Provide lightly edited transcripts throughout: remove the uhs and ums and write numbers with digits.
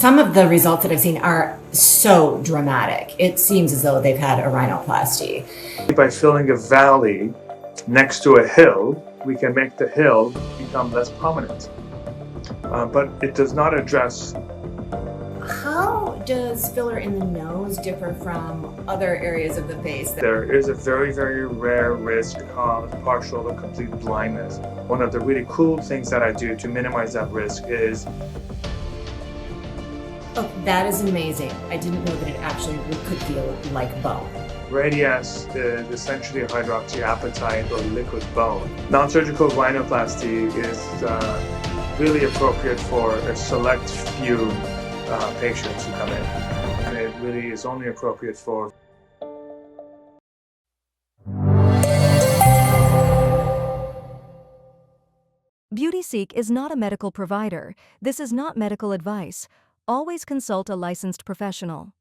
Some of the results that I've seen are so dramatic. It seems as though they've had a rhinoplasty. By filling a valley next to a hill, we can make the hill become less prominent. But it does not address. How does filler in the nose differ from other areas of the face? There is a very, very rare risk of partial or complete blindness. One of the really cool things that I do to minimize that risk is. Oh, that is amazing. I didn't know that it actually could feel like bone. Radius is essentially a hydroxyapatite or liquid bone. Non-surgical rhinoplasty is really appropriate for a select few patients who come in. And it really is only appropriate for. BeautySeek is not a medical provider. This is not medical advice. Always consult a licensed professional.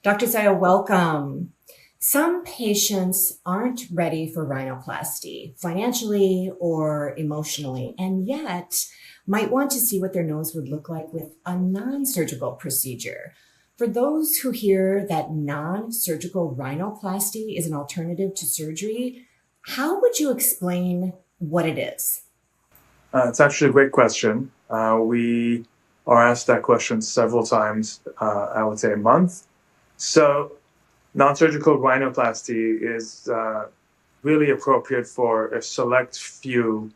Dr. Sayah, welcome. Some patients aren't ready for rhinoplasty, financially or emotionally, and yet might want to see what their nose would look like with a non-surgical procedure. For those who hear that non-surgical rhinoplasty is an alternative to surgery, how would you explain what it is? It's actually a great question. We are asked that question several times, I would say a month. So non-surgical rhinoplasty is really appropriate for a select few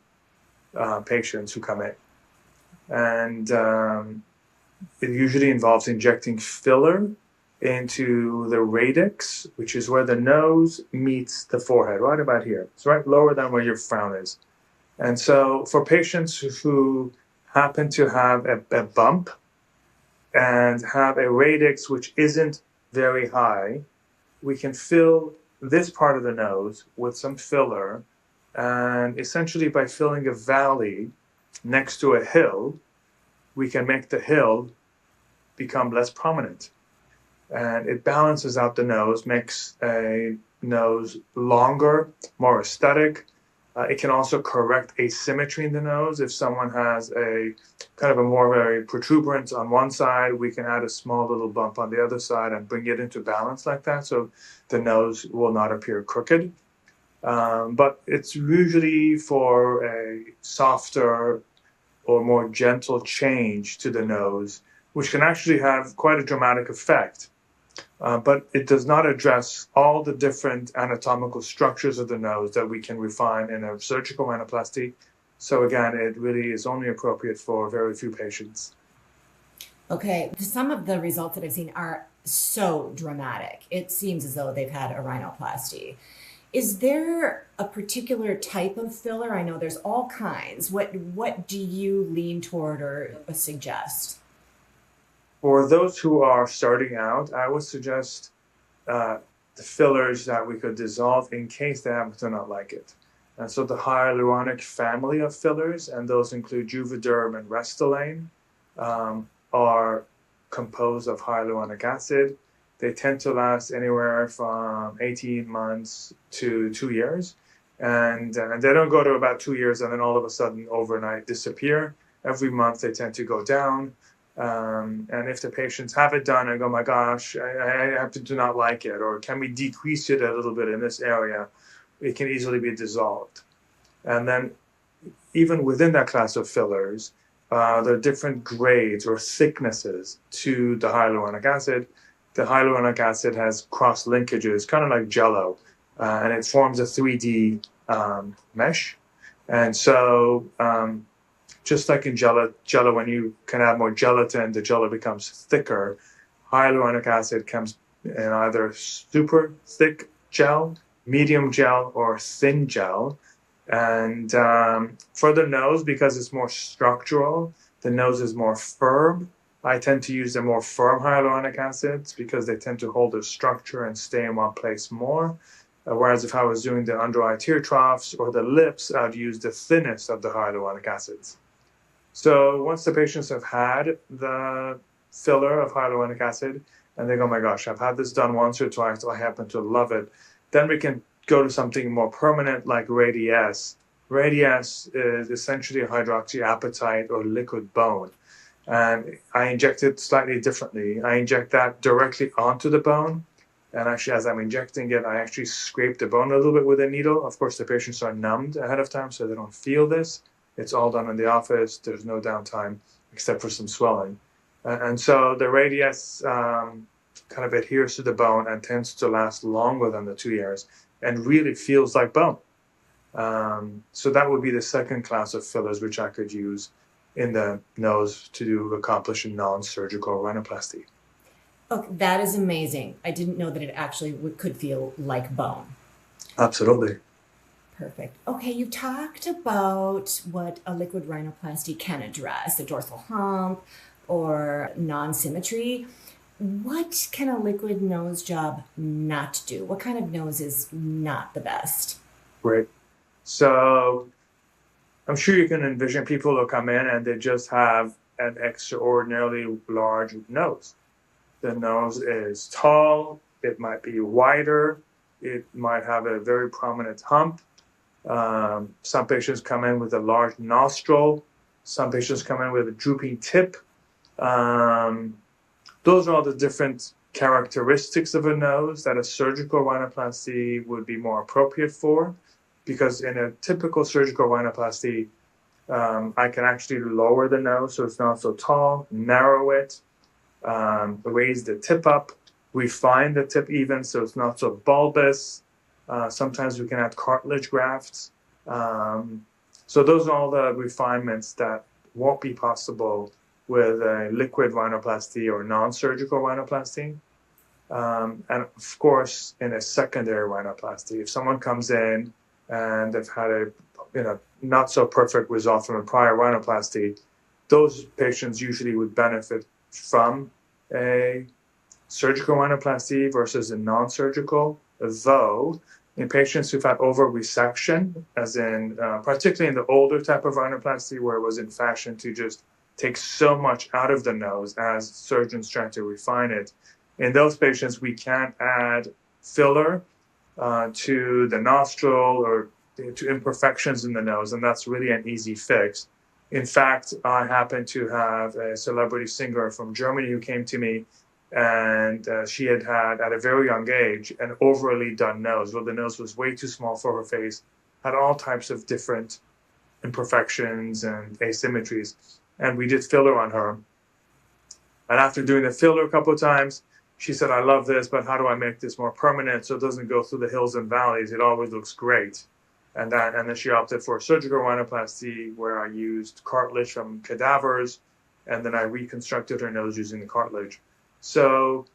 patients who come in. And it usually involves injecting filler into the radix, which is where the nose meets the forehead, right about here. It's right lower than where your frown is. And so for patients who happen to have a bump and have a radix which isn't very high, we can fill this part of the nose with some filler, and essentially by filling a valley next to a hill, we can make the hill become less prominent. And it balances out the nose, makes a nose longer, more aesthetic. It can also correct asymmetry in the nose. If someone has a kind of a more very protuberance on one side, we can add a small little bump on the other side and bring it into balance like that, so the nose will not appear crooked. But it's usually for a softer or more gentle change to the nose, which can actually have quite a dramatic effect. But it does not address all the different anatomical structures of the nose that we can refine in a surgical rhinoplasty. So again, it really is only appropriate for very few patients. Okay, some of the results that I've seen are so dramatic. It seems as though they've had a rhinoplasty. Is there a particular type of filler? I know there's all kinds. What do you lean toward or suggest? For those who are starting out, I would suggest the fillers that we could dissolve in case they happen to not like it. And so the hyaluronic family of fillers, and those include Juvederm and Restylane, are composed of hyaluronic acid. They tend to last anywhere from 18 months to 2 years. And they don't go to about 2 years and then all of a sudden overnight disappear. Every month they tend to go down. And if the patients have it done and go, my gosh, I happen to not like it, or can we decrease it a little bit in this area, it can easily be dissolved. And then even within that class of fillers, there are different grades or thicknesses to the hyaluronic acid. The hyaluronic acid has cross linkages, kind of like Jello, and it forms a 3D mesh. And so just like in Jello, when you can add more gelatin, the Jello becomes thicker. Hyaluronic acid comes in either super thick gel, medium gel, or thin gel. And for the nose, because it's more structural, the nose is more firm. I tend to use the more firm hyaluronic acids because they tend to hold their structure and stay in one place more. Whereas if I was doing the under eye tear troughs or the lips, I'd use the thinnest of the hyaluronic acids. So once the patients have had the filler of hyaluronic acid and they go, oh my gosh, I've had this done once or twice, I happen to love it, then we can go to something more permanent like Radiesse. Radiesse is essentially a hydroxyapatite or liquid bone. And I inject it slightly differently. I inject that directly onto the bone. And actually, as I'm injecting it, I actually scrape the bone a little bit with a needle. Of course, the patients are numbed ahead of time, so they don't feel this. It's all done in the office. There's no downtime except for some swelling. And so the radius kind of adheres to the bone and tends to last longer than the 2 years and really feels like bone. So that would be the second class of fillers which I could use in the nose to accomplish a non-surgical rhinoplasty. Oh, that is amazing. I didn't know that it actually could feel like bone. Absolutely. Perfect. Okay, you talked about what a liquid rhinoplasty can address, a dorsal hump or non-symmetry. What can a liquid nose job not do? What kind of nose is not the best? Great. So I'm sure you can envision people who come in and they just have an extraordinarily large nose. The nose is tall, it might be wider, it might have a very prominent hump. Some patients come in with a large nostril. Some patients come in with a drooping tip. Those are all the different characteristics of a nose that a surgical rhinoplasty would be more appropriate for. Because in a typical surgical rhinoplasty, I can actually lower the nose so it's not so tall, narrow it, raise the tip up, refine the tip even so it's not so bulbous. Sometimes we can add cartilage grafts. So those are all the refinements that won't be possible with a liquid rhinoplasty or non-surgical rhinoplasty. And of course, in a secondary rhinoplasty, if someone comes in and they've had a not so perfect result from a prior rhinoplasty, those patients usually would benefit from a surgical rhinoplasty versus a non-surgical, though in patients who've had over resection, as in particularly in the older type of rhinoplasty where it was in fashion to just take so much out of the nose as surgeons try to refine it, in those patients we can add filler to the nostril or to imperfections in the nose, and that's really an easy fix. In fact, I happen to have a celebrity singer from Germany who came to me, and she had at a very young age, an overly done nose, where the nose was way too small for her face, had all types of different imperfections and asymmetries, and we did filler on her. And after doing the filler a couple of times, she said, I love this, but how do I make this more permanent so it doesn't go through the hills and valleys? It always looks great. And then she opted for a surgical rhinoplasty where I used cartilage from cadavers, and then I reconstructed her nose using the cartilage. So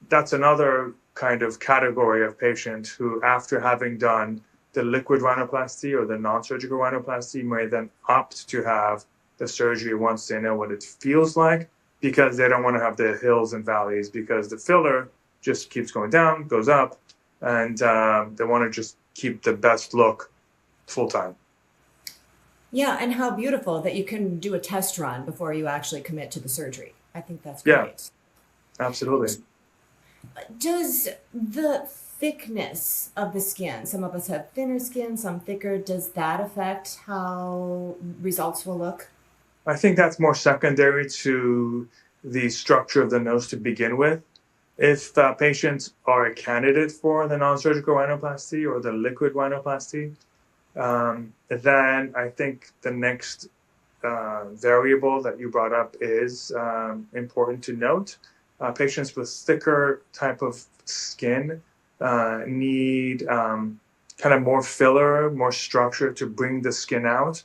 that's another kind of category of patient who, after having done the liquid rhinoplasty or the non-surgical rhinoplasty, may then opt to have the surgery once they know what it feels like, because they don't want to have the hills and valleys, because the filler just keeps going down, goes up, and they want to just keep the best look full time. Yeah, and how beautiful that you can do a test run before you actually commit to the surgery. I think that's Yeah, great. absolutely. Does the thickness of the skin, some of us have thinner skin, some thicker, does that affect how results will look? I think that's more secondary to the structure of the nose to begin with. If patients are a candidate for the non-surgical rhinoplasty or the liquid rhinoplasty, then I think the next variable that you brought up is important to note. Patients with thicker type of skin need kind of more filler, more structure to bring the skin out.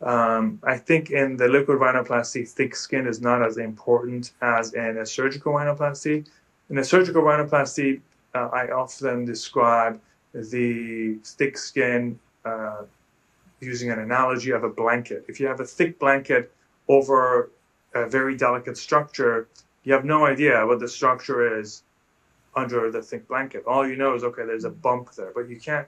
I think in the liquid rhinoplasty, thick skin is not as important as in a surgical rhinoplasty. In a surgical rhinoplasty, I often describe the thick skin using an analogy of a blanket. If you have a thick blanket over a very delicate structure, you have no idea what the structure is under the thick blanket. All you know is, okay, there's a bump there, but you can't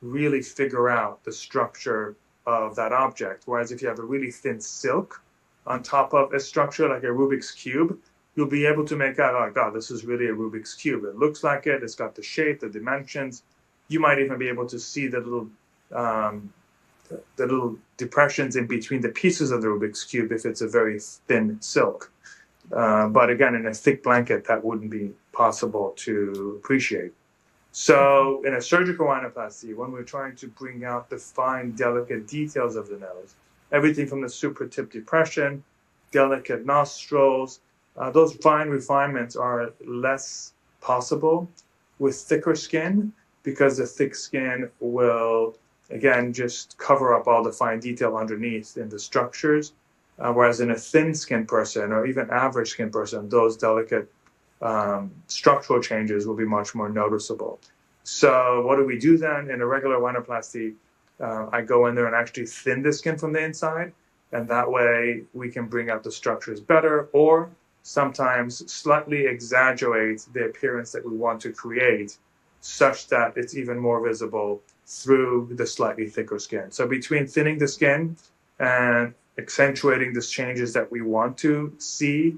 really figure out the structure of that object. Whereas if you have a really thin silk on top of a structure like a Rubik's Cube, you'll be able to make out, oh God, this is really a Rubik's Cube. It looks like it, it's got the shape, the dimensions. You might even be able to see the little the little depressions in between the pieces of the Rubik's Cube if it's a very thin silk. But again, in a thick blanket, that wouldn't be possible to appreciate. So in a surgical rhinoplasty, when we're trying to bring out the fine, delicate details of the nose, everything from the supratip depression, delicate nostrils, those fine refinements are less possible with thicker skin, because the thick skin will, again, just cover up all the fine detail underneath in the structures. Whereas in a thin skin person or even average skin person, those delicate structural changes will be much more noticeable. So what do we do then? In a regular rhinoplasty, I go in there and actually thin the skin from the inside, and that way we can bring out the structures better, or sometimes slightly exaggerate the appearance that we want to create such that it's even more visible through the slightly thicker skin. So between thinning the skin and accentuating the changes that we want to see,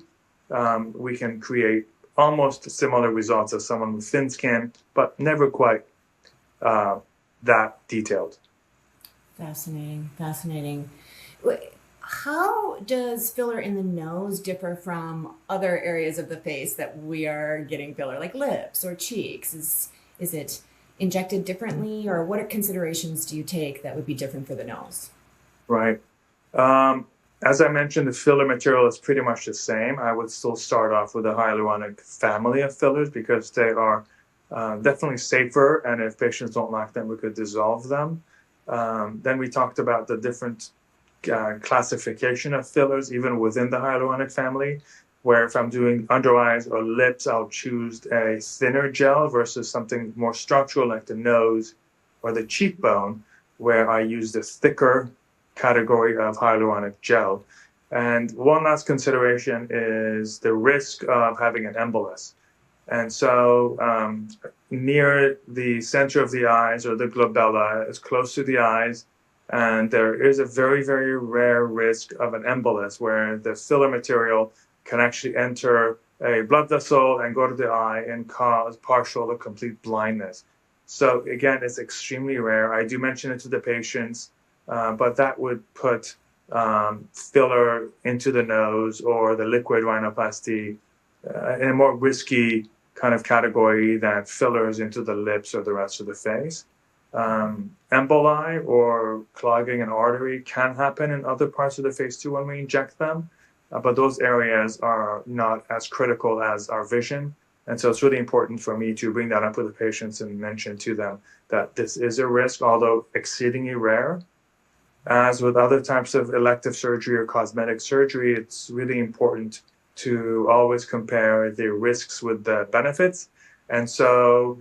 we can create almost similar results as someone with thin skin, but never quite that detailed. Fascinating, fascinating. How does filler in the nose differ from other areas of the face that we are getting filler, like lips or cheeks? Is it injected differently, or what considerations do you take that would be different for the nose? Right. As I mentioned, the filler material is pretty much the same. I would still start off with a hyaluronic family of fillers because they are definitely safer, and if patients don't like them, we could dissolve them. Then we talked about the different classification of fillers, even within the hyaluronic family, where if I'm doing under eyes or lips, I'll choose a thinner gel versus something more structural like the nose or the cheekbone, where I use the thicker category of hyaluronic gel. And one last consideration is the risk of having an embolus. And so near the center of the eyes or the glabella is close to the eyes, and there is a very, very rare risk of an embolus where the filler material can actually enter a blood vessel and go to the eye and cause partial or complete blindness. So again, it's extremely rare. I do mention it to the patients, but that would put filler into the nose or the liquid rhinoplasty in a more risky kind of category than fillers into the lips or the rest of the face. Emboli or clogging an artery can happen in other parts of the face too when we inject them, but those areas are not as critical as our vision. And so it's really important for me to bring that up with the patients and mention to them that this is a risk, although exceedingly rare. As with other types of elective surgery or cosmetic surgery, it's really important to always compare the risks with the benefits. And so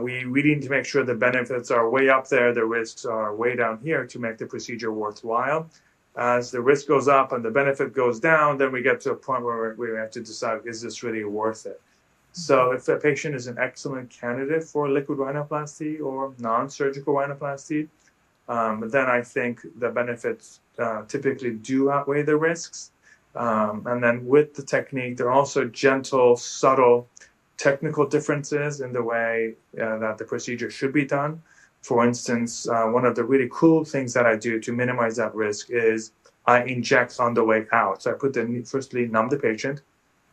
we really need to make sure the benefits are way up there, the risks are way down here to make the procedure worthwhile. As the risk goes up and the benefit goes down, then we get to a point where we have to decide, is this really worth it? So if a patient is an excellent candidate for liquid rhinoplasty or non-surgical rhinoplasty, then I think the benefits typically do outweigh the risks. And then with the technique, there are also gentle, subtle technical differences in the way that the procedure should be done. For instance, one of the really cool things that I do to minimize that risk is I inject on the way out. So I firstly numb the patient,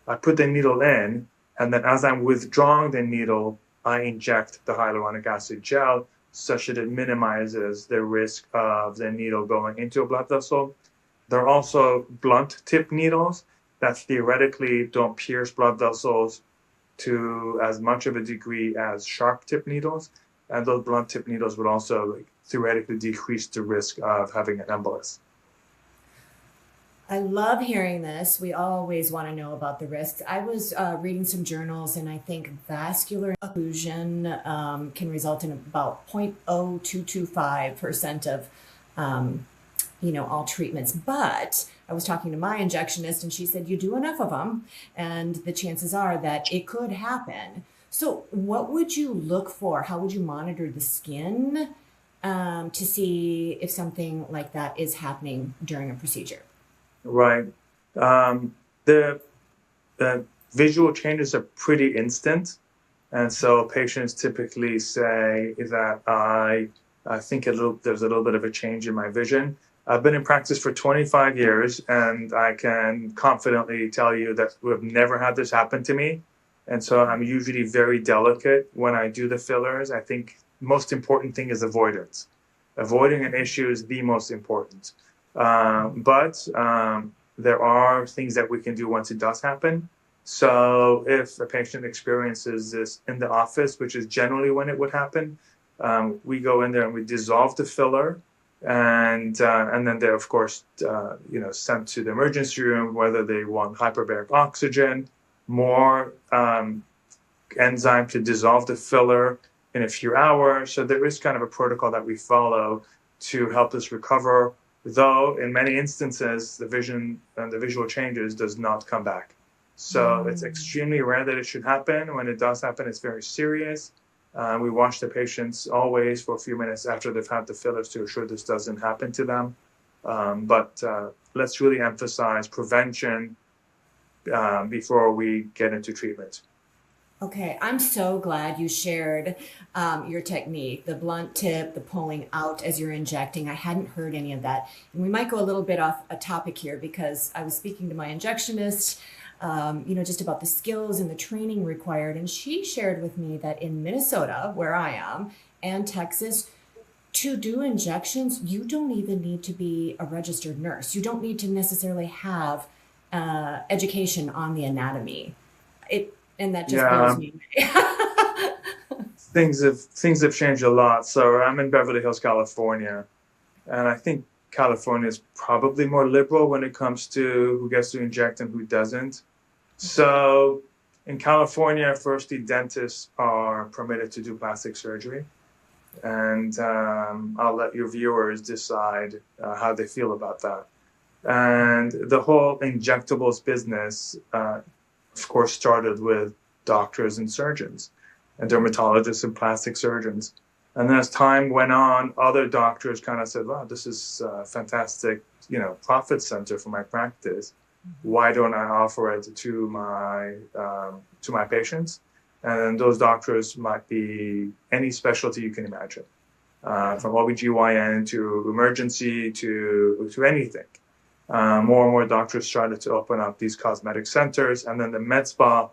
I put the needle in, and then as I'm withdrawing the needle, I inject the hyaluronic acid gel such that it minimizes the risk of the needle going into a blood vessel. There are also blunt tip needles that theoretically don't pierce blood vessels to as much of a degree as sharp tip needles. And those blunt tip needles would also theoretically decrease the risk of having an embolus. I love hearing this. We always want to know about the risks. I was reading some journals, and I think vascular occlusion can result in about 0.0225% of all treatments. But I was talking to my injectionist, and she said, you do enough of them, and the chances are that it could happen. So what would you look for? How would you monitor the skin to see if something like that is happening during a procedure? Right. The visual changes are pretty instant. And so patients typically say that I I think there's a little bit of a change in my vision. I've been in practice for 25 years, and I can confidently tell you that we've never had this happen to me. And so I'm usually very delicate when I do the fillers. I think most important thing is avoidance. Avoiding an issue is the most important. But there are things that we can do once it does happen. So if a patient experiences this in the office, which is generally when it would happen, we go in there and we dissolve the filler, and then they're of course sent to the emergency room, whether they want hyperbaric oxygen, more enzyme to dissolve the filler in a few hours. So there is kind of a protocol that we follow to help us recover, though in many instances the vision and the visual changes does not come back. So it's extremely rare that it should happen. When it does happen, it's very serious. We watch the patients always for a few minutes after they've had the fillers to ensure this doesn't happen to them. But let's really emphasize prevention before we get into treatment. Okay, I'm so glad you shared your technique, the blunt tip, the pulling out as you're injecting. I hadn't heard any of that. And we might go a little bit off a topic here because I was speaking to my injectionist, just about the skills and the training required. And she shared with me that in Minnesota, where I am, and Texas, to do injections, you don't even need to be a registered nurse. You don't need to necessarily have education on the anatomy. And that just blows me away. Things have changed a lot. So I'm in Beverly Hills, California, and I think California is probably more liberal when it comes to who gets to inject and who doesn't. So in California, firstly, dentists are permitted to do plastic surgery. And I'll let your viewers decide how they feel about that. And the whole injectables business, of course, started with doctors and surgeons and dermatologists and plastic surgeons. And then as time went on, other doctors kind of said, wow, this is a fantastic, profit center for my practice. Why don't I offer it to my patients? And those doctors might be any specialty you can imagine, from OBGYN to emergency to anything. More and more doctors started to open up these cosmetic centers, and then the med spa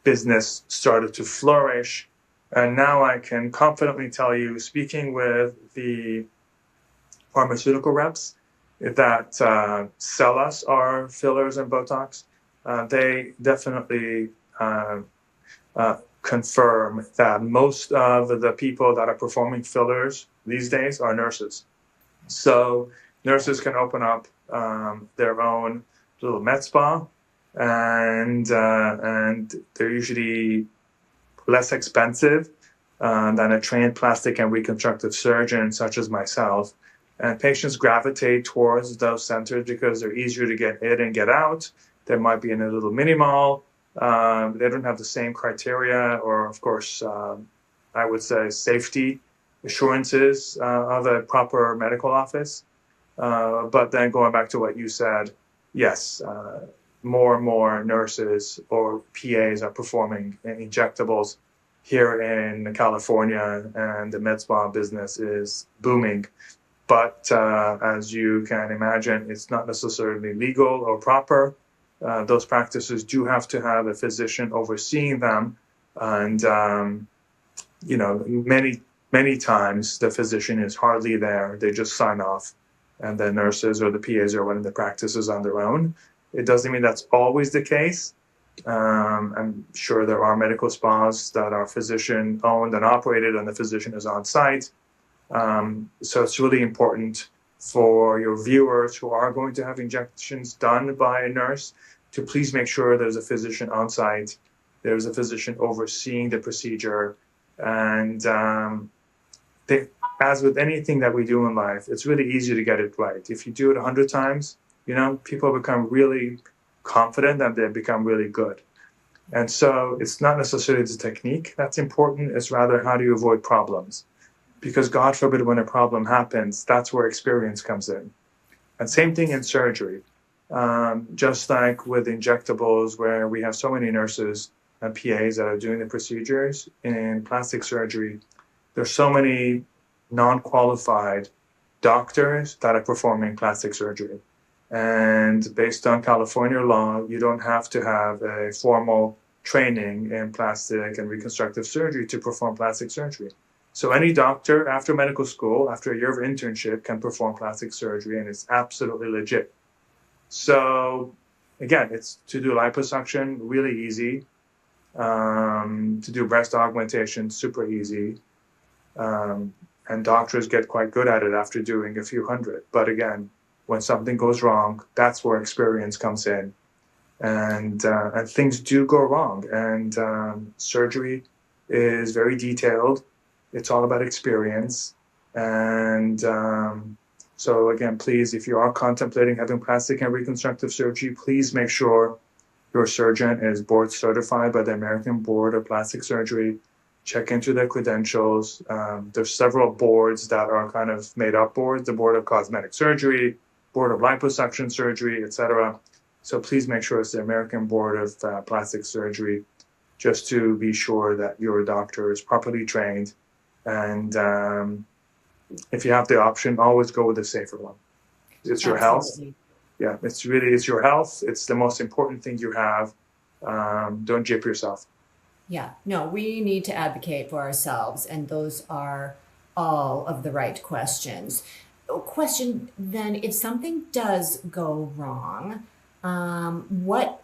business started to flourish. And now I can confidently tell you, speaking with the pharmaceutical reps that sell us our fillers and Botox, they definitely confirm that most of the people that are performing fillers these days are nurses. So nurses can open up their own little med spa, and they're usually less expensive than a trained plastic and reconstructive surgeon such as myself. And patients gravitate towards those centers because they're easier to get in and get out. They might be in a little mini mall. They don't have the same criteria or, of course, I would say safety assurances of a proper medical office. But then going back to what you said, yes, more and more nurses or PAs are performing injectables here in California, and the med spa business is booming. But as you can imagine, it's not necessarily legal or proper. Those practices do have to have a physician overseeing them. And, many times the physician is hardly there. They just sign off. And the nurses or the PAs are running the practices on their own. It doesn't mean that's always the case. I'm sure there are medical spas that are physician owned and operated, and the physician is on site. So it's really important for your viewers who are going to have injections done by a nurse to please make sure there's a physician on site, there's a physician overseeing the procedure. And as with anything that we do in life, it's really easy to get it right. If you do it 100 times, people become really confident and they become really good. And so it's not necessarily the technique that's important, it's rather how do you avoid problems. Because God forbid when a problem happens, that's where experience comes in. And same thing in surgery. Just like with injectables, where we have so many nurses and PAs that are doing the procedures in plastic surgery, there's so many non-qualified doctors that are performing plastic surgery. And based on California law, you don't have to have a formal training in plastic and reconstructive surgery to perform plastic surgery. So any doctor after medical school, after a year of internship, can perform plastic surgery, and it's absolutely legit. So again, it's to do liposuction, really easy. To do breast augmentation, super easy. And doctors get quite good at it after doing a few hundred. But again, when something goes wrong, that's where experience comes in. And things do go wrong. And surgery is very detailed. It's all about experience. And so again, please, if you are contemplating having plastic and reconstructive surgery, please make sure your surgeon is board certified by the American Board of Plastic Surgery. Check into their credentials. There's several boards that are kind of made up boards, the Board of Cosmetic Surgery, Board of Liposuction Surgery, etc. So please make sure it's the American Board of Plastic Surgery, just to be sure that your doctor is properly trained. And if you have the option, always go with the safer one. It's your health. Yeah, it's your health. It's the most important thing you have. Don't jip yourself. Yeah, no, we need to advocate for ourselves, and those are all of the right questions. Question then, if something does go wrong, what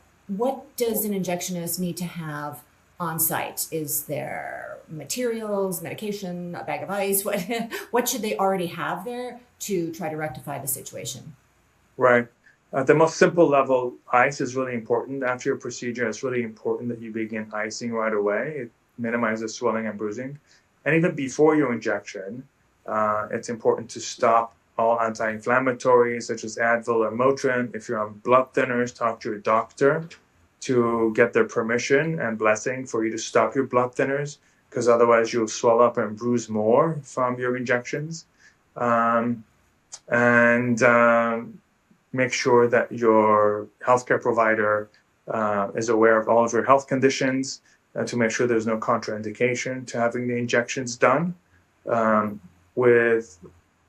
does an injectionist need to have on site? Is there materials, medication, a bag of ice? What should they already have there to try to rectify the situation? Right. At the most simple level, ice is really important. After your procedure, it's really important that you begin icing right away. It minimizes swelling and bruising. And even before your injection, it's important to stop all anti-inflammatories such as Advil or Motrin. If you're on blood thinners, talk to your doctor to get their permission and blessing for you to stop your blood thinners, because otherwise you'll swell up and bruise more from your injections. Make sure that your healthcare provider is aware of all of your health conditions to make sure there's no contraindication to having the injections done. With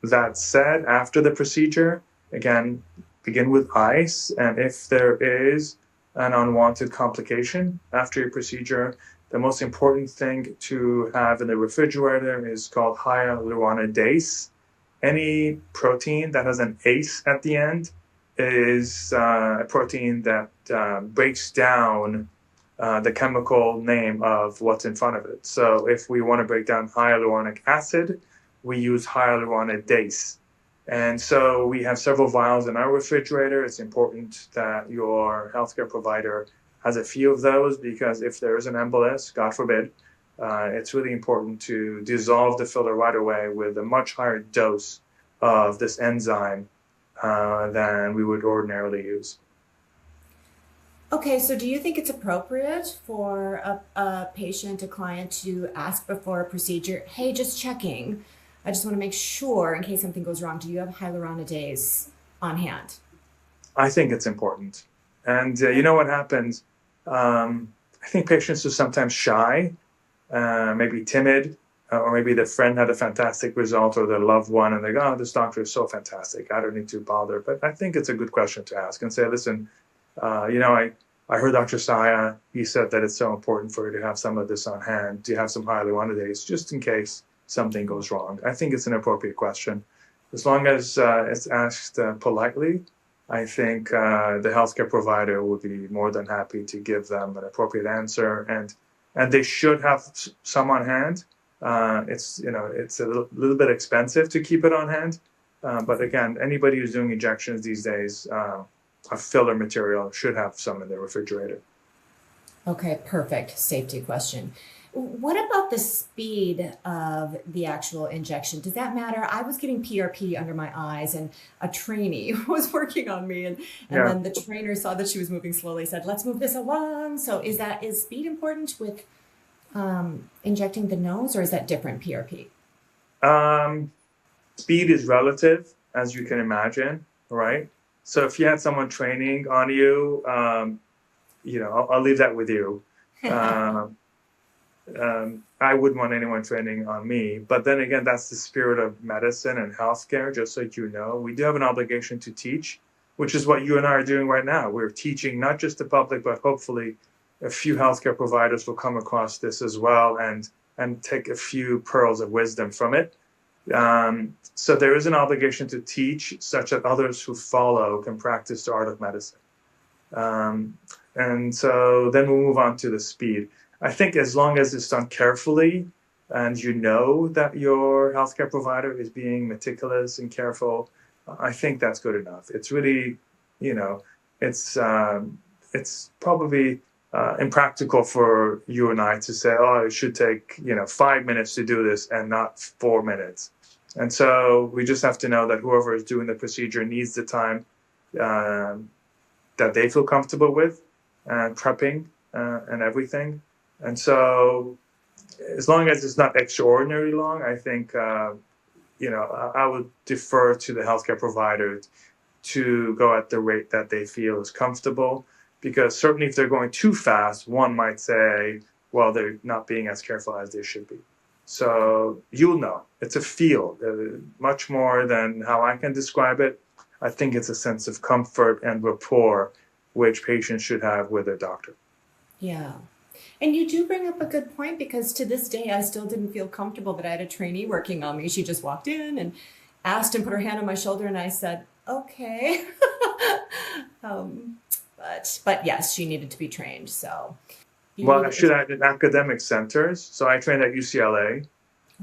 that said, after the procedure, again, begin with ice. And if there is an unwanted complication after your procedure, the most important thing to have in the refrigerator is called hyaluronidase. Any protein that has an ACE at the end is a protein that breaks down the chemical name of what's in front of it. So if we want to break down hyaluronic acid, we use hyaluronidase. And so we have several vials in our refrigerator. It's important that your healthcare provider has a few of those, because if there is an embolus, God forbid, it's really important to dissolve the filler right away with a much higher dose of this enzyme than we would ordinarily use. Okay, so do you think it's appropriate for a patient, a client, to ask before a procedure, hey, just checking, I just want to make sure in case something goes wrong, do you have hyaluronidase on hand? I think it's important. And you know what happens? I think patients are sometimes shy, maybe timid, or maybe their friend had a fantastic result, or their loved one, and they go, oh, this doctor is so fantastic, I don't need to bother. But I think it's a good question to ask and say, listen, I heard Dr. Sayah, he said that it's so important for you to have some of this on hand. Do you have some hyaluronidase just in case something goes wrong? I think it's an appropriate question. As long as it's asked politely, I think the healthcare provider would be more than happy to give them an appropriate answer, and they should have some on hand. It's a little bit expensive to keep it on hand, but again, anybody who's doing injections these days, a filler material should have some in their refrigerator. Okay, perfect. Safety question. What about the speed of the actual injection? Does that matter? I was getting PRP under my eyes, and a trainee was working on me, and then the trainer saw that she was moving slowly, said, let's move this along. So is speed important with injecting the nose, or is that different PRP? Speed is relative, as you can imagine, right? So if you had someone training on you, I'll leave that with you. I wouldn't want anyone training on me. But then again, that's the spirit of medicine and healthcare, just so you know. We do have an obligation to teach, which is what you and I are doing right now. We're teaching not just the public, but hopefully a few healthcare providers will come across this as well and take a few pearls of wisdom from it. So there is an obligation to teach such that others who follow can practice the art of medicine. And so then we'll move on to the speed. I think as long as it's done carefully and you know that your healthcare provider is being meticulous and careful, I think that's good enough. It's really, it's probably impractical for you and I to say, oh, it should take, 5 minutes to do this and not 4 minutes. And so we just have to know that whoever is doing the procedure needs the time that they feel comfortable with and prepping and everything. And so as long as it's not extraordinarily long, I think, I would defer to the healthcare provider to go at the rate that they feel is comfortable. Because certainly if they're going too fast, one might say, well, they're not being as careful as they should be. So you'll know. It's a feel, much more than how I can describe it. I think it's a sense of comfort and rapport which patients should have with their doctor. Yeah. And you do bring up a good point, because to this day, I still didn't feel comfortable that I had a trainee working on me. She just walked in and asked and put her hand on my shoulder, and I said, okay. But yes, she needed to be trained. So, well, I should add in academic centers. So I trained at UCLA,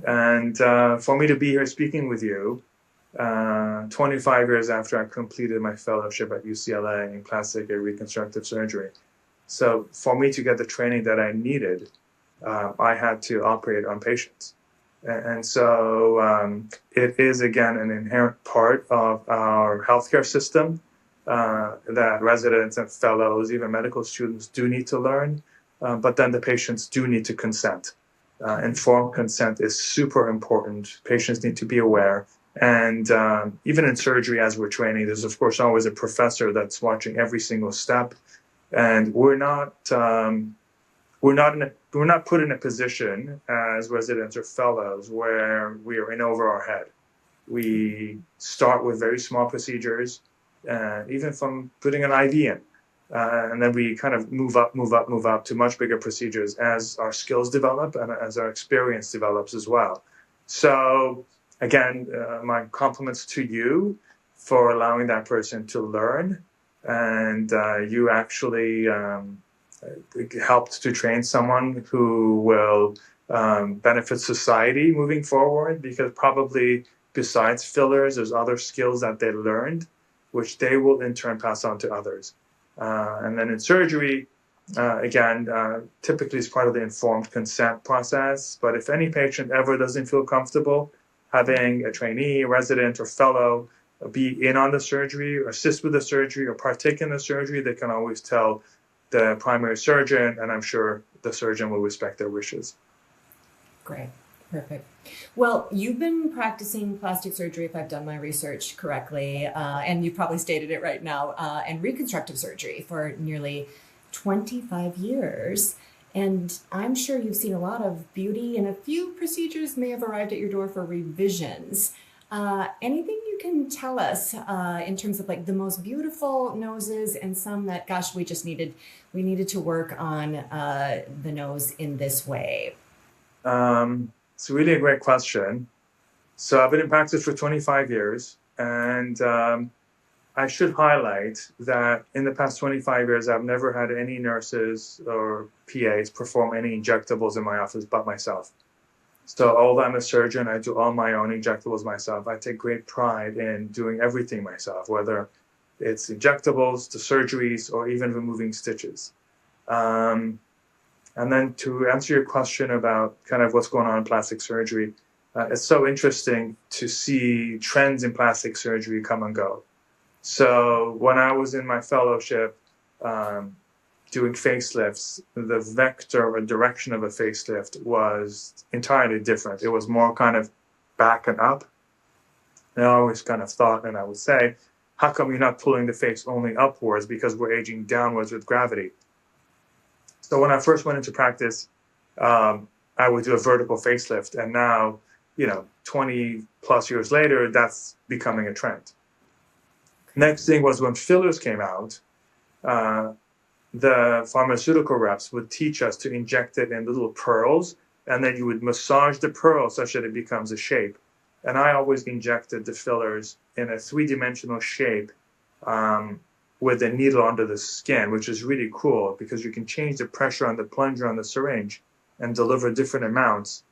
and for me to be here speaking with you, 25 years after I completed my fellowship at UCLA in plastic and reconstructive surgery. So for me to get the training that I needed, I had to operate on patients. And so it is, again, an inherent part of our healthcare system that residents and fellows, even medical students, do need to learn. But then the patients do need to consent. Informed consent is super important. Patients need to be aware. And even in surgery, as we're training, there's, of course, always a professor that's watching every single step. And we're not put in a position as residents or fellows where we are in over our head. We start with very small procedures, even from putting an IV in, and then we kind of move up to much bigger procedures as our skills develop and as our experience develops as well. So again, my compliments to you for allowing that person to learn. And you actually helped to train someone who will benefit society moving forward, because probably besides fillers, there's other skills that they learned, which they will in turn pass on to others. And then in surgery, again, typically it's part of the informed consent process. But if any patient ever doesn't feel comfortable having a trainee, resident, or fellow be in on the surgery or assist with the surgery or partake in the surgery, they can always tell the primary surgeon, and I'm sure the surgeon will respect their wishes. Great. Perfect. Well, you've been practicing plastic surgery, if I've done my research correctly, and you probably stated it right now, and reconstructive surgery for nearly 25 years. And I'm sure you've seen a lot of beauty, and a few procedures may have arrived at your door for revisions. Anything you can tell us in terms of like the most beautiful noses and some that, gosh, we needed to work on the nose in this way? It's really a great question. So I've been in practice for 25 years, and I should highlight that in the past 25 years, I've never had any nurses or PAs perform any injectables in my office but myself. So although I'm a surgeon, I do all my own injectables myself. I take great pride in doing everything myself, whether it's injectables, to surgeries, or even removing stitches. And then to answer your question about kind of what's going on in plastic surgery, it's so interesting to see trends in plastic surgery come and go. So when I was in my fellowship doing facelifts, the vector or direction of a facelift was entirely different. It was more kind of back and up. And I always kind of thought, and I would say, how come you're not pulling the face only upwards, because we're aging downwards with gravity? So when I first went into practice, I would do a vertical facelift, and now, 20 plus years later, that's becoming a trend. Next thing was when fillers came out, the pharmaceutical reps would teach us to inject it in little pearls, and then you would massage the pearl such that it becomes a shape. And I always injected the fillers in a three-dimensional shape with a needle under the skin, which is really cool because you can change the pressure on the plunger on the syringe and deliver different amounts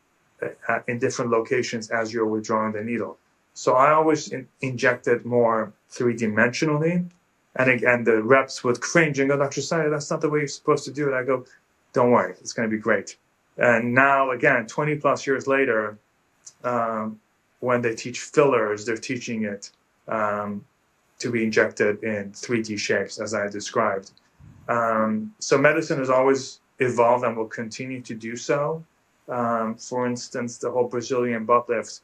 in different locations as you're withdrawing the needle. So I always injected more three-dimensionally. And again, the reps would cringe and go, Dr. Sayah, that's not the way you're supposed to do it. I go, don't worry, it's going to be great. And now, again, 20 plus years later, when they teach fillers, they're teaching it to be injected in 3D shapes, as I described. So medicine has always evolved and will continue to do so. For instance, the whole Brazilian butt lift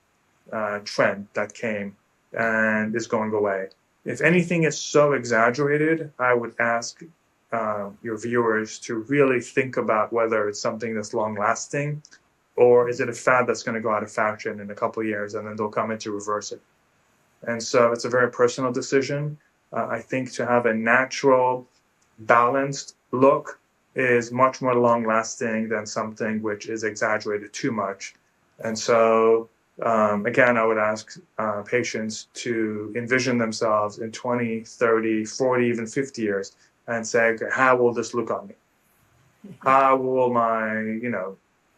trend that came and is going away. If anything is so exaggerated, I would ask your viewers to really think about whether it's something that's long-lasting, or is it a fad that's going to go out of fashion in a couple of years and then they'll come in to reverse it. And so it's a very personal decision. I think to have a natural, balanced look is much more long-lasting than something which is exaggerated too much. And so, again, I would ask patients to envision themselves in 20, 30, 40, even 50 years and say, okay, how will this look on me? How will my,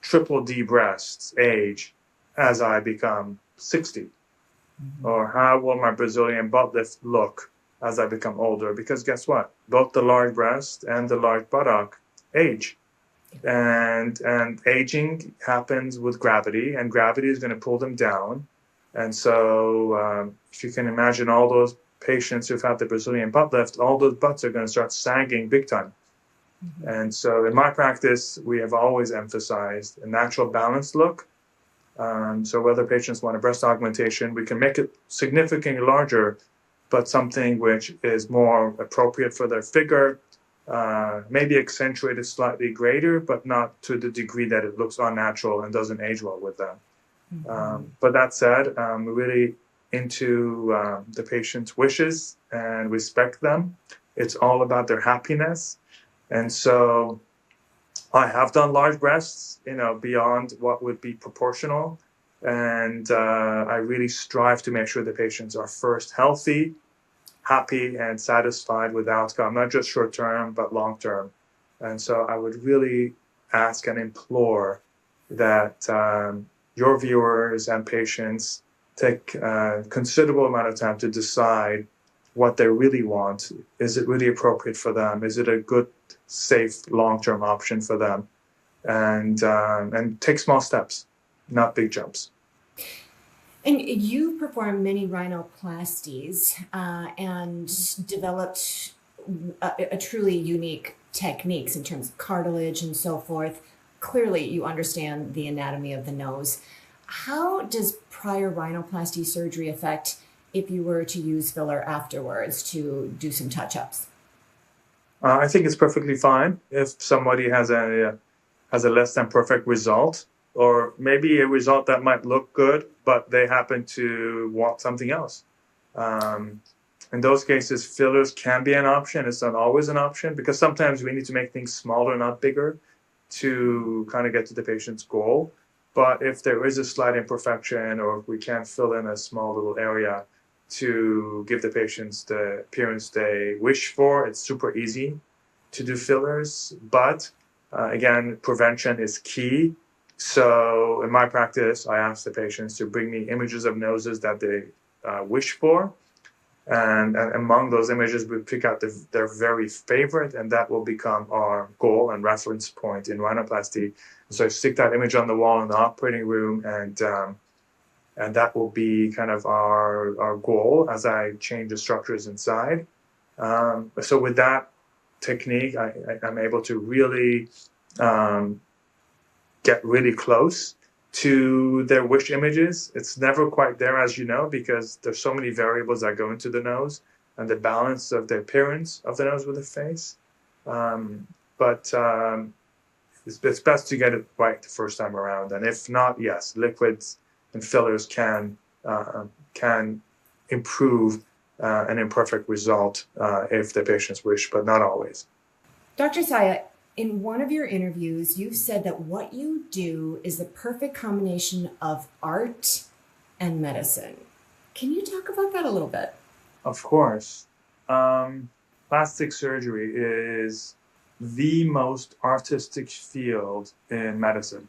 triple D breasts age as I become 60? Mm-hmm. Or how will my Brazilian butt lift look as I become older? Because guess what? Both the large breast and the large buttock age. And aging happens with gravity, and gravity is going to pull them down. And so if you can imagine all those patients who've had the Brazilian butt lift, all those butts are going to start sagging big time. Mm-hmm. And so in my practice, we have always emphasized a natural balanced look. So whether patients want a breast augmentation, we can make it significantly larger, but something which is more appropriate for their figure, maybe accentuated slightly greater, but not to the degree that it looks unnatural and doesn't age well with them. Mm-hmm. But that said, we're really into the patient's wishes and respect them. It's all about their happiness. And so I have done large breasts, beyond what would be proportional. And I really strive to make sure the patients are first healthy, happy, and satisfied with the outcome, not just short term, but long term. And so I would really ask and implore that your viewers and patients take a considerable amount of time to decide what they really want. Is it really appropriate for them? Is it a good, safe, long-term option for them? And take small steps, not big jumps. And you performed many rhinoplasties and developed a truly unique techniques in terms of cartilage and so forth. Clearly, you understand the anatomy of the nose. How does prior rhinoplasty surgery affect if you were to use filler afterwards to do some touch-ups? I think it's perfectly fine if somebody has a less than perfect result, or maybe a result that might look good, but they happen to want something else. In those cases, fillers can be an option. It's not always an option because sometimes we need to make things smaller, not bigger, to kind of get to the patient's goal. But if there is a slight imperfection, or if we can't fill in a small little area to give the patients the appearance they wish for, it's super easy to do fillers. But again, prevention is key. So in my practice, I ask the patients to bring me images of noses that they wish for. And among those images, we pick out their very favorite, and that will become our goal and reference point in rhinoplasty. So I stick that image on the wall in the operating room, and that will be kind of our goal as I change the structures inside. So with that technique, I'm able to really get really close to their wish images. It's never quite there, as you know, because there's so many variables that go into the nose and the balance of the appearance of the nose with the face. But it's best to get it right the first time around. And if not, yes, liquids and fillers can improve an imperfect result if the patients wish, but not always. Dr. Sayah, in one of your interviews, you've said that what you do is the perfect combination of art and medicine. Can you talk about that a little bit? Of course. Plastic surgery is the most artistic field in medicine.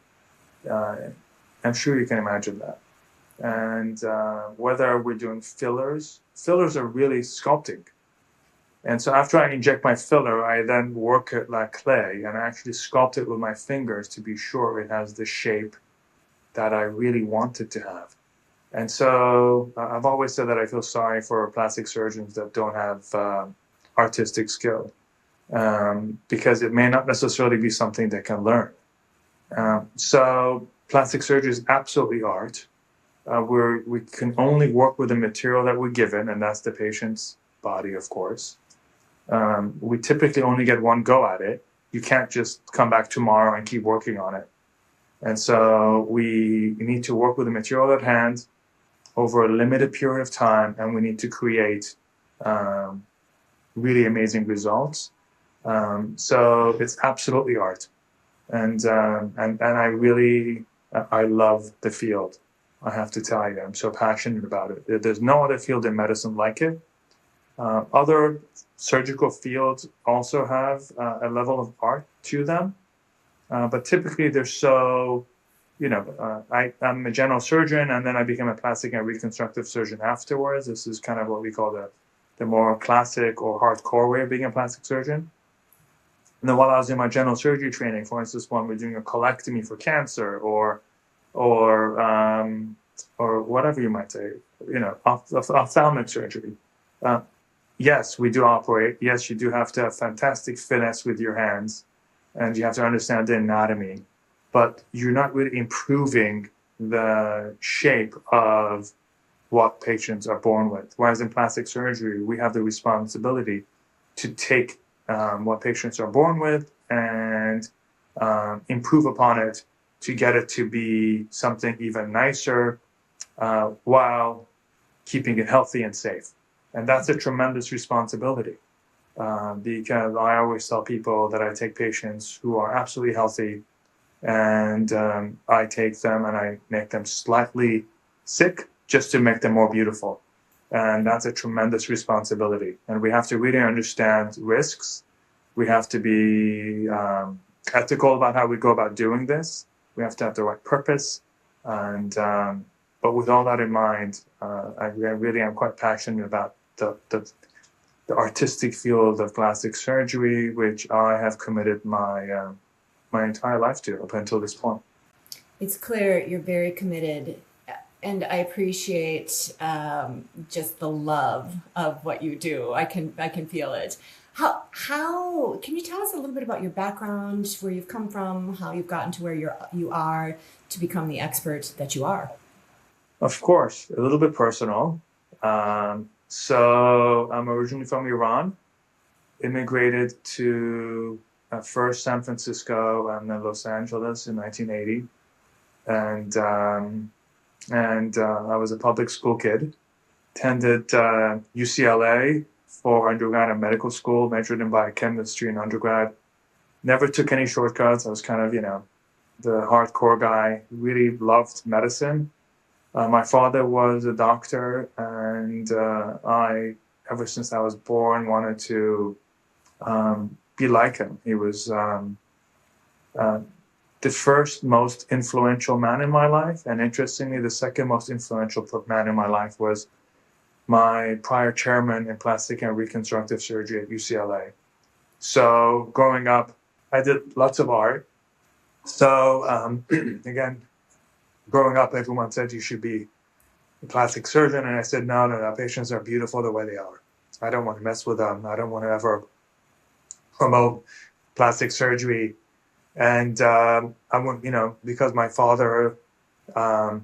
I'm sure you can imagine that. And whether we're doing fillers are really sculpting. And so after I inject my filler, I then work it like clay and I actually sculpt it with my fingers to be sure it has the shape that I really want it to have. And so I've always said that I feel sorry for plastic surgeons that don't have artistic skill, because it may not necessarily be something they can learn. So plastic surgery is absolutely art. We can only work with the material that we're given, and that's the patient's body, of course. We typically only get one go at it. You can't just come back tomorrow and keep working on it. And so we need to work with the material at hand over a limited period of time, and we need to create really amazing results. So it's absolutely art. And I love the field. I have to tell you, I'm so passionate about it. There's no other field in medicine like it. Other surgical fields also have a level of art to them, but typically they're so, I'm a general surgeon, and then I became a plastic and reconstructive surgeon afterwards. This is kind of what we call the more classic or hardcore way of being a plastic surgeon. And then while I was in my general surgery training, for instance, when we're doing a colectomy for cancer or whatever you might say, ophthalmic surgery. Yes, we do operate. Yes, you do have to have fantastic finesse with your hands, and you have to understand the anatomy, but you're not really improving the shape of what patients are born with. Whereas in plastic surgery, we have the responsibility to take what patients are born with and improve upon it to get it to be something even nicer, while keeping it healthy and safe. And that's a tremendous responsibility, because I always tell people that I take patients who are absolutely healthy, and I take them and I make them slightly sick just to make them more beautiful. And that's a tremendous responsibility. And we have to really understand risks. We have to be ethical about how we go about doing this. We have to have the right purpose. And but with all that in mind, I really am quite passionate about the artistic field of plastic surgery, which I have committed my entire life to up until this point. It's clear you're very committed, and I appreciate just the love of what you do. I can feel it. How can you tell us a little bit about your background, where you've come from, how you've gotten to where you are to become the expert that you are? Of course, a little bit personal. So I'm originally from Iran, immigrated to first San Francisco and then Los Angeles in 1980. And I was a public school kid, attended UCLA for undergrad and medical school, majored in biochemistry in undergrad. Never took any shortcuts. I was kind of, the hardcore guy, really loved medicine. My father was a doctor, and I, ever since I was born, wanted to be like him. He was the first most influential man in my life, and interestingly, the second most influential man in my life was my prior chairman in plastic and reconstructive surgery at UCLA. So growing up, I did lots of art. So again, growing up, everyone said you should be a plastic surgeon, and I said, no, patients are beautiful the way they are. I don't want to mess with them. I don't want to ever promote plastic surgery. And I want, because my father, at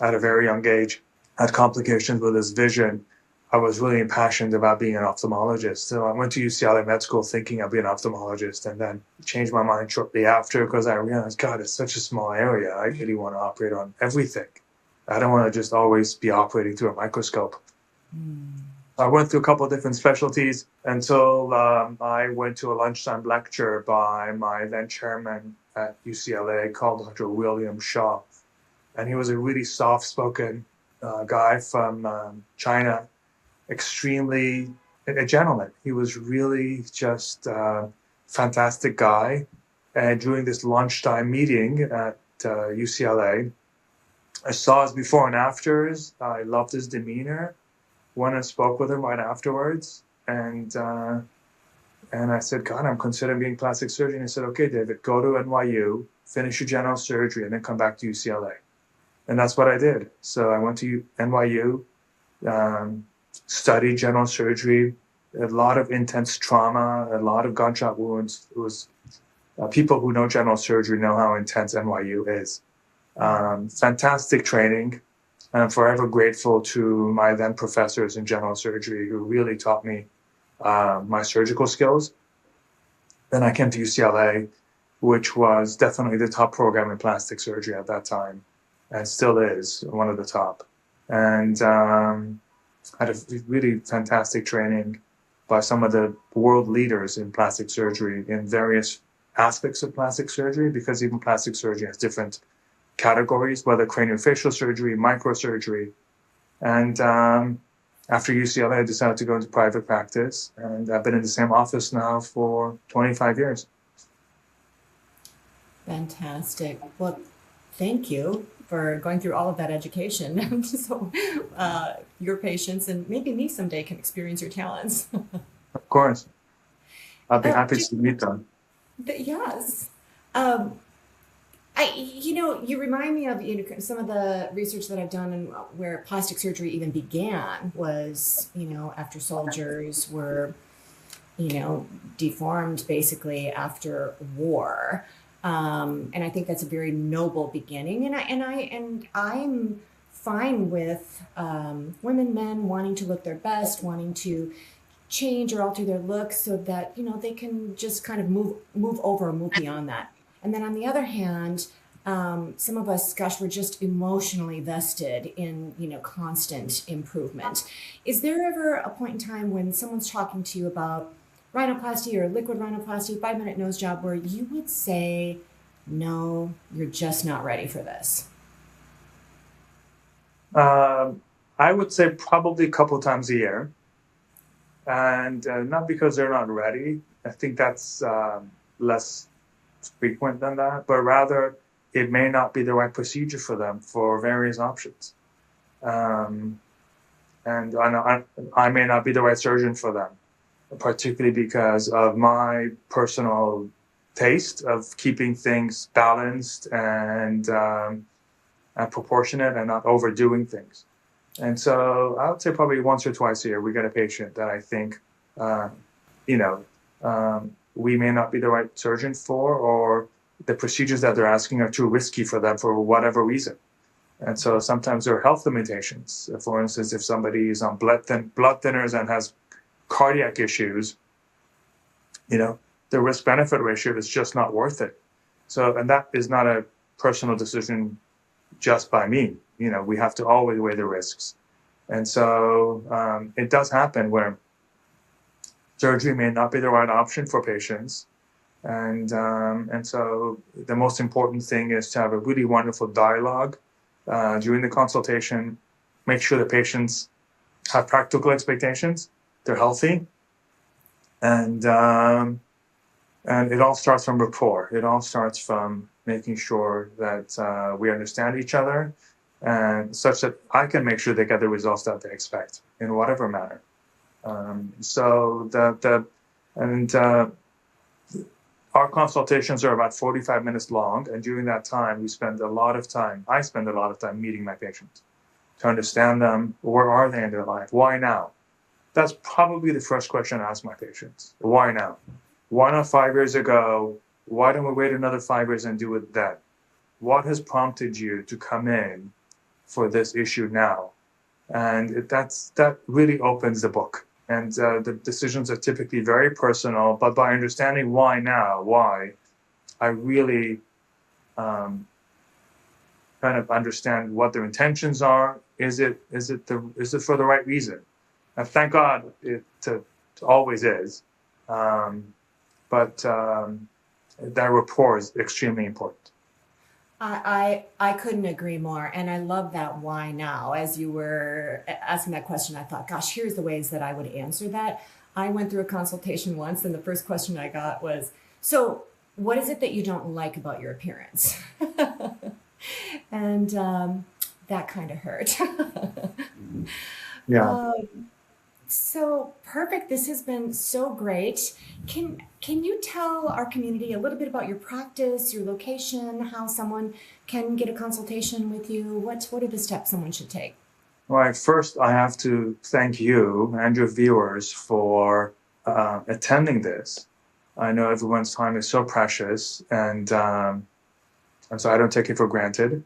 a very young age, had complications with his vision, I was really passionate about being an ophthalmologist. So I went to UCLA med school thinking I'd be an ophthalmologist, and then changed my mind shortly after because I realized, God, it's such a small area. I really want to operate on everything. I don't want to just always be operating through a microscope. I went through a couple of different specialties until I went to a lunchtime lecture by my then chairman at UCLA called Dr. William Shaw. And he was a really soft-spoken guy from China, extremely a gentleman. He was really just a fantastic guy. And during this lunchtime meeting at UCLA, I saw his before and afters. I loved his demeanor. Went and spoke with him right afterwards, and I said, God, I'm considering being plastic surgeon. He said, okay, David, go to NYU, finish your general surgery, and then come back to UCLA. And that's what I did. So I went to NYU, studied general surgery, a lot of intense trauma, a lot of gunshot wounds. It was people who know general surgery know how intense NYU is. Fantastic training. I'm forever grateful to my then professors in general surgery who really taught me my surgical skills. Then I came to UCLA, which was definitely the top program in plastic surgery at that time, and still is one of the top. And had a really fantastic training by some of the world leaders in plastic surgery in various aspects of plastic surgery, because even plastic surgery has different categories, whether craniofacial surgery, microsurgery. And after UCLA, I decided to go into private practice, and I've been in the same office now for 25 years. Fantastic. Well, thank you for going through all of that education so your patients and maybe me someday can experience your talents. Of course. I'll be happy to meet them. Yes. You remind me of some of the research that I've done and where plastic surgery even began was, after soldiers were, deformed basically after war. And I think that's a very noble beginning. And I'm fine with women, men wanting to look their best, wanting to change or alter their look so that, they can just kind of move over and move beyond that. And then on the other hand, some of us, we're just emotionally vested in, constant improvement. Is there ever a point in time when someone's talking to you about rhinoplasty or liquid rhinoplasty, 5-minute nose job, where you would say, no, you're just not ready for this? I would say probably a couple of times a year. And not because they're not ready. I think that's less frequent than that, but rather it may not be the right procedure for them for various options. And I may not be the right surgeon for them, particularly because of my personal taste of keeping things balanced and proportionate and not overdoing things. And so I would say probably once or twice a year, we get a patient that I think, we may not be the right surgeon for, or the procedures that they're asking are too risky for them for whatever reason. And so sometimes there are health limitations. For instance, if somebody is on blood thinners and has cardiac issues, the risk-benefit ratio is just not worth it. So, and that is not a personal decision just by me. We have to always weigh the risks. And so it does happen where surgery may not be the right option for patients. And so the most important thing is to have a really wonderful dialogue during the consultation. Make sure the patients have practical expectations, they're healthy, and it all starts from rapport. It all starts from making sure that we understand each other, and such that I can make sure they get the results that they expect in whatever manner. Our consultations are about 45 minutes long, and during that time, I spend a lot of time meeting my patients to understand them. Where are they in their life? Why now? That's probably the first question I ask my patients. Why now? Why not 5 years ago? Why don't we wait another 5 years and do it then? What has prompted you to come in for this issue now? And that really opens the book. And the decisions are typically very personal, but by understanding why now, why, I really kind of understand what their intentions are. Is it for the right reason? And thank God it always is. But that rapport is extremely important. I couldn't agree more. And I love that why now. As you were asking that question, I thought, gosh, here's the ways that I would answer that. I went through a consultation once, and the first question I got was, so what is it that you don't like about your appearance? And that kind of hurt. Yeah. So perfect. This has been so great. Can you tell our community a little bit about your practice, your location, how someone can get a consultation with you? What are the steps someone should take? Well, first, I have to thank you and your viewers for attending this. I know everyone's time is so precious, and so I don't take it for granted.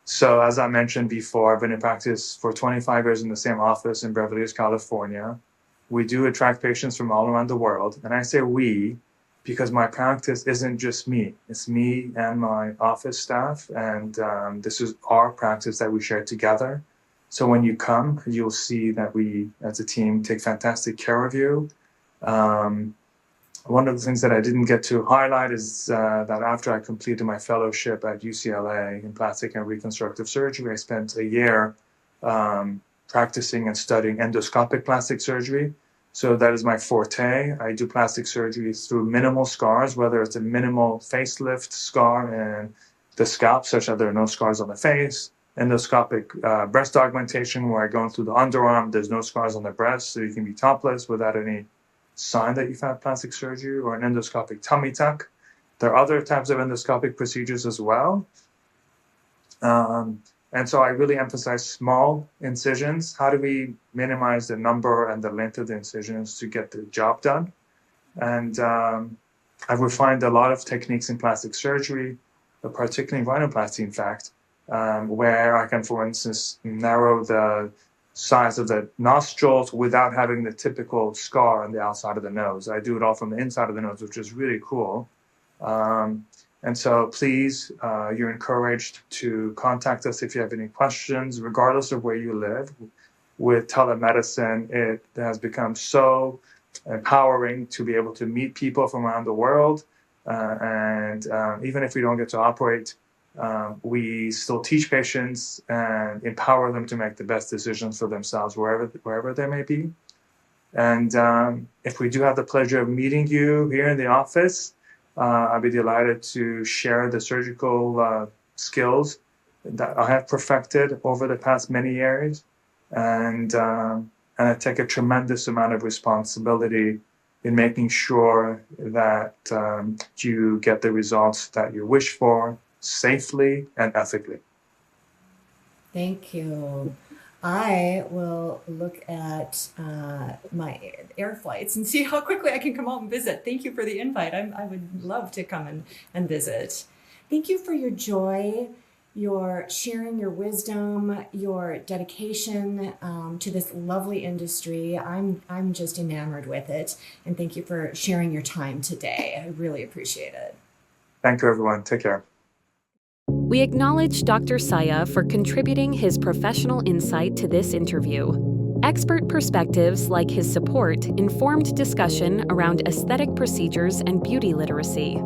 So as I mentioned before, I've been in practice for 25 years in the same office in Beverly Hills, California. We do attract patients from all around the world. And I say we because my practice isn't just me. It's me and my office staff. And this is our practice that we share together. So when you come, you'll see that we, as a team, take fantastic care of you. One of the things that I didn't get to highlight is that after I completed my fellowship at UCLA in plastic and reconstructive surgery, I spent a year practicing and studying endoscopic plastic surgery. So that is my forte. I do plastic surgery through minimal scars, whether it's a minimal facelift scar in the scalp, such that there are no scars on the face, endoscopic breast augmentation, where I go through the underarm, there's no scars on the breast, so you can be topless without any sign that you've had plastic surgery, or an endoscopic tummy tuck. There are other types of endoscopic procedures as well. And so I really emphasize small incisions. How do we minimize the number and the length of the incisions to get the job done? And I've refined a lot of techniques in plastic surgery, particularly in rhinoplasty, in fact, where I can, for instance, narrow the size of the nostrils without having the typical scar on the outside of the nose. I do it all from the inside of the nose, which is really cool. And so please, you're encouraged to contact us if you have any questions, regardless of where you live. With telemedicine, it has become so empowering to be able to meet people from around the world. And even if we don't get to operate, we still teach patients and empower them to make the best decisions for themselves, wherever they may be. And if we do have the pleasure of meeting you here in the office, I'd be delighted to share the surgical skills that I have perfected over the past many years. And I take a tremendous amount of responsibility in making sure that you get the results that you wish for safely and ethically. Thank you. I will look at my air flights and see how quickly I can come out and visit. Thank you for the invite. I would love to come and visit. Thank you for your joy, your sharing your wisdom, your dedication to this lovely industry. I'm just enamored with it. And thank you for sharing your time today. I really appreciate it. Thank you, everyone. Take care. We acknowledge Dr. Sayah for contributing his professional insight to this interview. Expert perspectives like his support informed discussion around aesthetic procedures and beauty literacy.